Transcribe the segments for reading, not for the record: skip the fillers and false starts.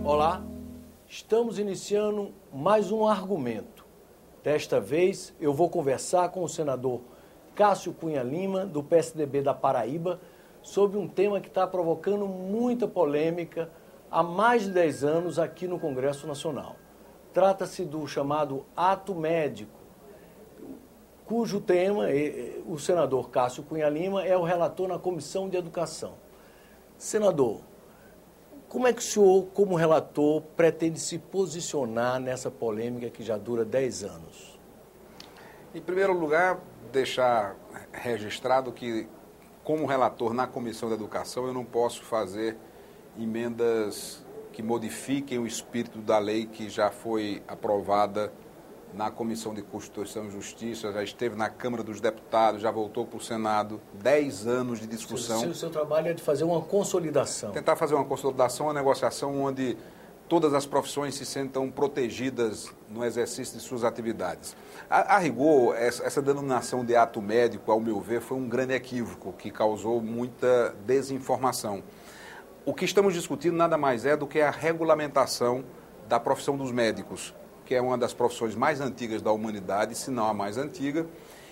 Olá, estamos iniciando mais um argumento. Desta vez eu vou conversar com o senador Cássio Cunha Lima, do PSDB da Paraíba, sobre um tema que está provocando muita polêmica há mais de 10 anos aqui no Congresso Nacional. Trata-se do chamado ato médico, cujo tema, o senador Cássio Cunha Lima, é o relator na Comissão de Educação. Senador, como é que o senhor, como relator, pretende se posicionar nessa polêmica que já dura 10 anos? Em primeiro lugar, deixar registrado que, como relator na Comissão de Educação, eu não posso fazer emendas que modifiquem o espírito da lei que já foi aprovada na Comissão de Constituição e Justiça, já esteve na Câmara dos Deputados, já voltou para o Senado, 10 anos de discussão. O seu trabalho é de fazer uma consolidação. Tentar fazer uma consolidação, uma negociação onde todas as profissões se sentam protegidas no exercício de suas atividades. A rigor, essa denominação de ato médico, ao meu ver, foi um grande equívoco que causou muita desinformação. O que estamos discutindo nada mais é do que a regulamentação da profissão dos médicos, que é uma das profissões mais antigas da humanidade, se não a mais antiga,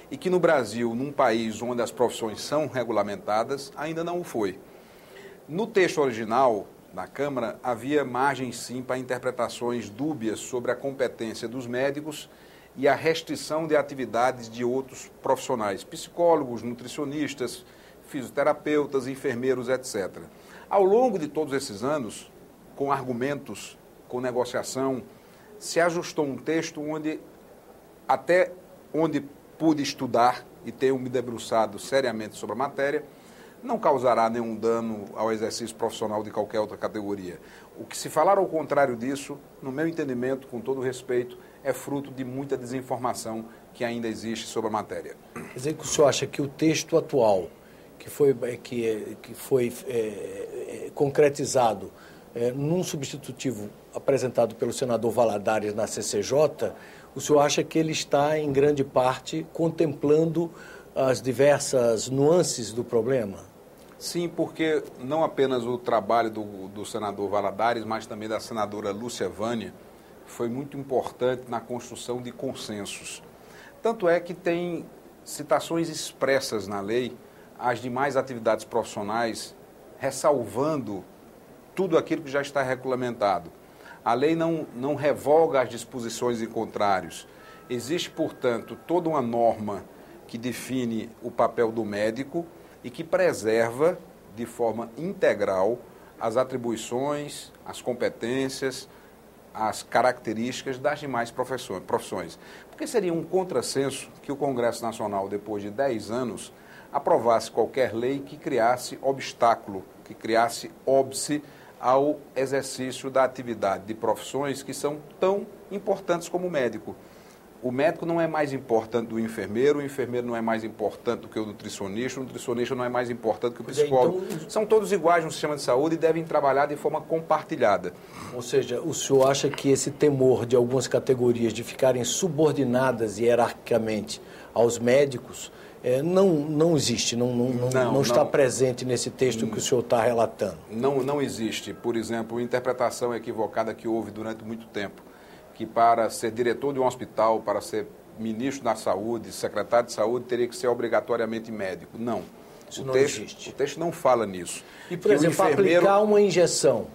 e que no Brasil, num país onde as profissões são regulamentadas, ainda não o foi. No texto original da Câmara, havia margem sim para interpretações dúbias sobre a competência dos médicos e a restrição de atividades de outros profissionais, psicólogos, nutricionistas, fisioterapeutas, enfermeiros, etc. Ao longo de todos esses anos, com argumentos, com negociação, se ajustou um texto onde, até onde pude estudar e tenho me debruçado seriamente sobre a matéria, não causará nenhum dano ao exercício profissional de qualquer outra categoria. O que se falar ao contrário disso, no meu entendimento, com todo respeito, é fruto de muita desinformação que ainda existe sobre a matéria. Quer dizer que o senhor acha que o texto atual, que foi concretizado num substitutivo apresentado pelo senador Valadares na CCJ, o senhor acha que ele está, em grande parte, contemplando as diversas nuances do problema? Sim, porque não apenas o trabalho do senador Valadares, mas também da senadora Lúcia Vânia, foi muito importante na construção de consensos. Tanto é que tem citações expressas na lei às demais atividades profissionais, ressalvando tudo aquilo que já está regulamentado. A lei não revoga as disposições em contrários. Existe, portanto, toda uma norma que define o papel do médico e que preserva de forma integral as atribuições, as competências, as características das demais profissões. Porque seria um contrassenso que o Congresso Nacional, depois de 10 anos, aprovasse qualquer lei que criasse obstáculo, que criasse óbice ao exercício da atividade de profissões que são tão importantes como o médico. O médico não é mais importante do enfermeiro, o enfermeiro não é mais importante do que o nutricionista não é mais importante do que o psicólogo. Então, são todos iguais no sistema de saúde e devem trabalhar de forma compartilhada. Ou seja, o senhor acha que esse temor de algumas categorias de ficarem subordinadas hierarquicamente aos médicos não existe, não está presente nesse texto que o senhor está relatando? Não existe. Por exemplo, a interpretação equivocada que houve durante muito tempo, que para ser diretor de um hospital, para ser ministro da saúde, secretário de saúde, teria que ser obrigatoriamente médico. Não. Isso não existe. O texto não fala nisso. E, por exemplo, aplicar uma injeção?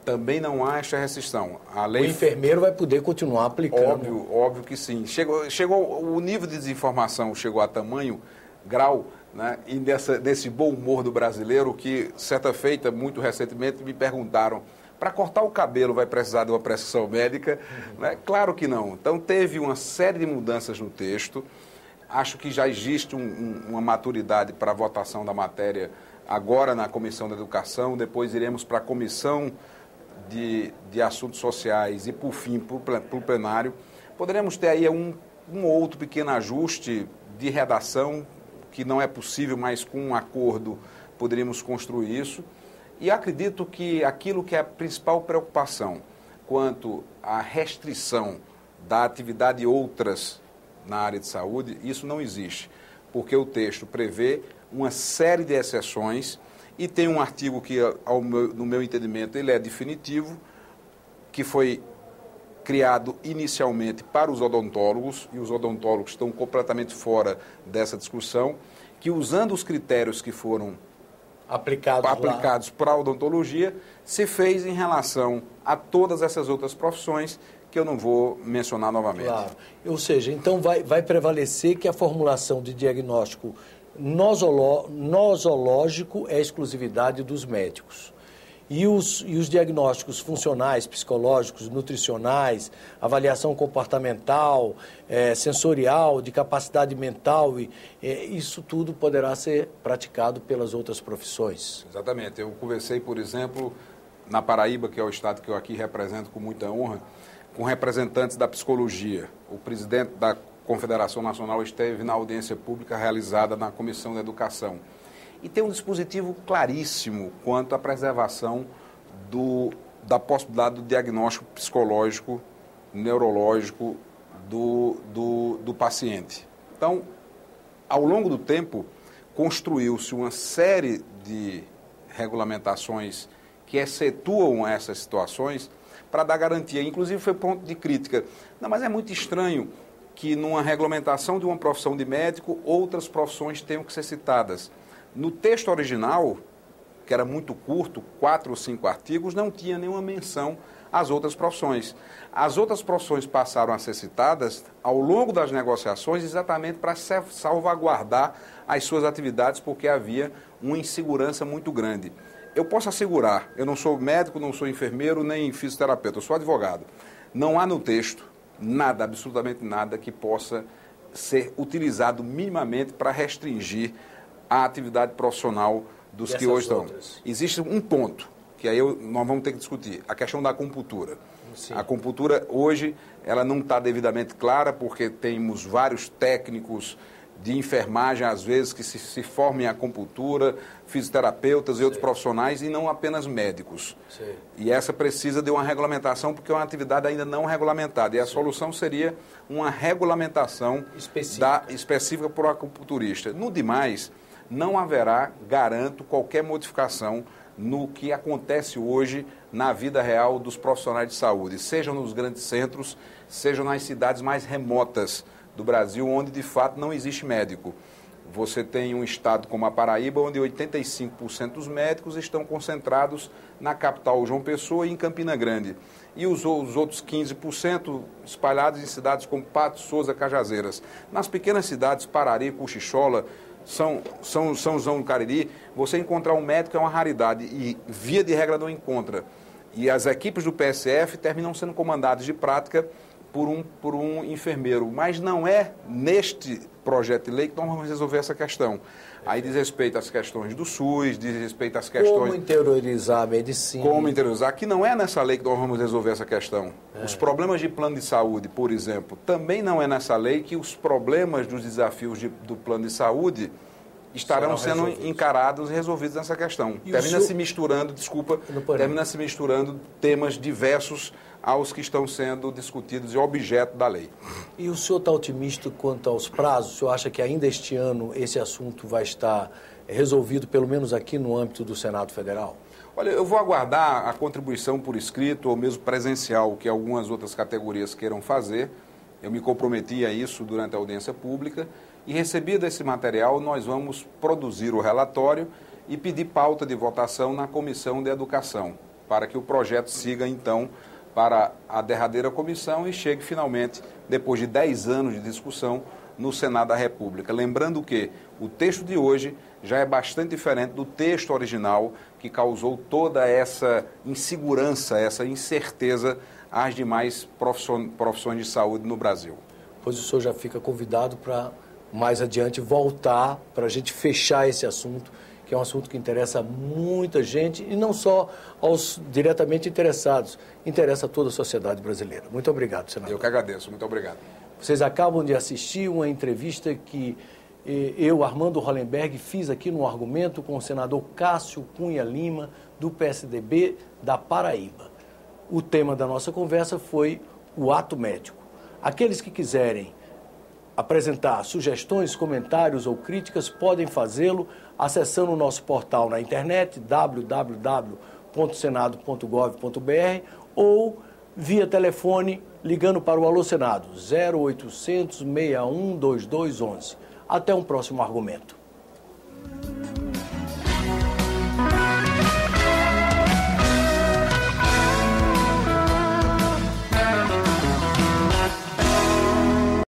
Também não há essa restrição. A lei... O enfermeiro vai poder continuar aplicando. Óbvio que sim. O nível de desinformação chegou a tamanho, grau, né, e desse bom humor do brasileiro que, certa feita, muito recentemente, me perguntaram: para cortar o cabelo vai precisar de uma prescrição médica? Né? Claro que não. Então, teve uma série de mudanças no texto. Acho que já existe uma maturidade para a votação da matéria agora na Comissão da Educação. Depois iremos para a Comissão de Assuntos Sociais e, por fim, para o plenário. Poderemos ter aí um ou outro pequeno ajuste de redação, que não é possível, mas com um acordo poderíamos construir isso. E acredito que aquilo que é a principal preocupação quanto à restrição da atividade de outras na área de saúde, isso não existe, porque o texto prevê uma série de exceções e tem um artigo que, no meu entendimento, ele é definitivo, que foi criado inicialmente para os odontólogos, e os odontólogos estão completamente fora dessa discussão, que usando os critérios que foram aplicados para a odontologia, se fez em relação a todas essas outras profissões que eu não vou mencionar novamente. Claro. Ou seja, então vai prevalecer que a formulação de diagnóstico nosológico é exclusividade dos médicos. E os diagnósticos funcionais, psicológicos, nutricionais, avaliação comportamental, sensorial, de capacidade mental, isso tudo poderá ser praticado pelas outras profissões. Exatamente. Eu conversei, por exemplo, na Paraíba, que é o estado que eu aqui represento com muita honra, com representantes da psicologia. O presidente da Confederação Nacional esteve na audiência pública realizada na Comissão de Educação. E tem um dispositivo claríssimo quanto à preservação da possibilidade do diagnóstico psicológico, neurológico do paciente. Então, ao longo do tempo, construiu-se uma série de regulamentações que excetuam essas situações para dar garantia. Inclusive, foi ponto de crítica. Não, mas é muito estranho que numa regulamentação de uma profissão de médico, outras profissões tenham que ser citadas. No texto original, que era muito curto, 4 ou 5 artigos, não tinha nenhuma menção às outras profissões. As outras profissões passaram a ser citadas ao longo das negociações exatamente para salvaguardar as suas atividades, porque havia uma insegurança muito grande. Eu posso assegurar, eu não sou médico, não sou enfermeiro, nem fisioterapeuta, eu sou advogado. Não há no texto nada, absolutamente nada, que possa ser utilizado minimamente para restringir a atividade profissional dos que hoje estão. Existe um ponto, que aí nós vamos ter que discutir, a questão da acupuntura. Sim. A acupuntura hoje, ela não está devidamente clara, porque temos vários técnicos de enfermagem, às vezes, que se formam em acupuntura, fisioterapeutas e outros profissionais, e não apenas médicos. Sim. E essa precisa de uma regulamentação, porque é uma atividade ainda não regulamentada. E a solução seria uma regulamentação específica para o acupunturista. No demais, não haverá, garanto, qualquer modificação no que acontece hoje na vida real dos profissionais de saúde, sejam nos grandes centros, sejam nas cidades mais remotas do Brasil, onde de fato não existe médico. Você tem um estado como a Paraíba, onde 85% dos médicos estão concentrados na capital João Pessoa e em Campina Grande. E os outros 15% espalhados em cidades como Patos, Souza, Cajazeiras. Nas pequenas cidades, Parari, Cochichola, São João do Cariri, você encontrar um médico é uma raridade e, via de regra, não encontra. E as equipes do PSF terminam sendo comandadas de prática por um enfermeiro. Mas não é neste projeto de lei que nós vamos resolver essa questão. Aí diz respeito às questões do SUS, diz respeito às questões... Como interiorizar a medicina. Como interiorizar, que não é nessa lei que nós vamos resolver essa questão. Os problemas de plano de saúde, por exemplo, também não é nessa lei que os problemas dos desafios do plano de saúde estarão sendo encarados e resolvidos nessa questão. Termina-se misturando, termina-se misturando temas diversos aos que estão sendo discutidos e objeto da lei. E o senhor está otimista quanto aos prazos? O senhor acha que ainda este ano esse assunto vai estar resolvido, pelo menos aqui no âmbito do Senado Federal? Olha, eu vou aguardar a contribuição por escrito ou mesmo presencial que algumas outras categorias queiram fazer. Eu me comprometi a isso durante a audiência pública e, recebido esse material, nós vamos produzir o relatório e pedir pauta de votação na Comissão de Educação, para que o projeto siga, então, para a derradeira comissão e chegue finalmente, depois de 10 anos de discussão, no Senado da República. Lembrando que o texto de hoje já é bastante diferente do texto original que causou toda essa insegurança, essa incerteza às demais profissões de saúde no Brasil. Pois o senhor já fica convidado para, mais adiante, voltar para a gente fechar esse assunto, que é um assunto que interessa muita gente e não só aos diretamente interessados, interessa a toda a sociedade brasileira. Muito obrigado, senador. Eu que agradeço, muito obrigado. Vocês acabam de assistir uma entrevista que eu, Armando Hollenberg, fiz aqui no Argumento com o senador Cássio Cunha Lima, do PSDB da Paraíba. O tema da nossa conversa foi o ato médico. Aqueles que quiserem apresentar sugestões, comentários ou críticas podem fazê-lo acessando o nosso portal na internet, www.senado.gov.br, ou via telefone, ligando para o Alô Senado, 0800 61 2211. Até um próximo argumento.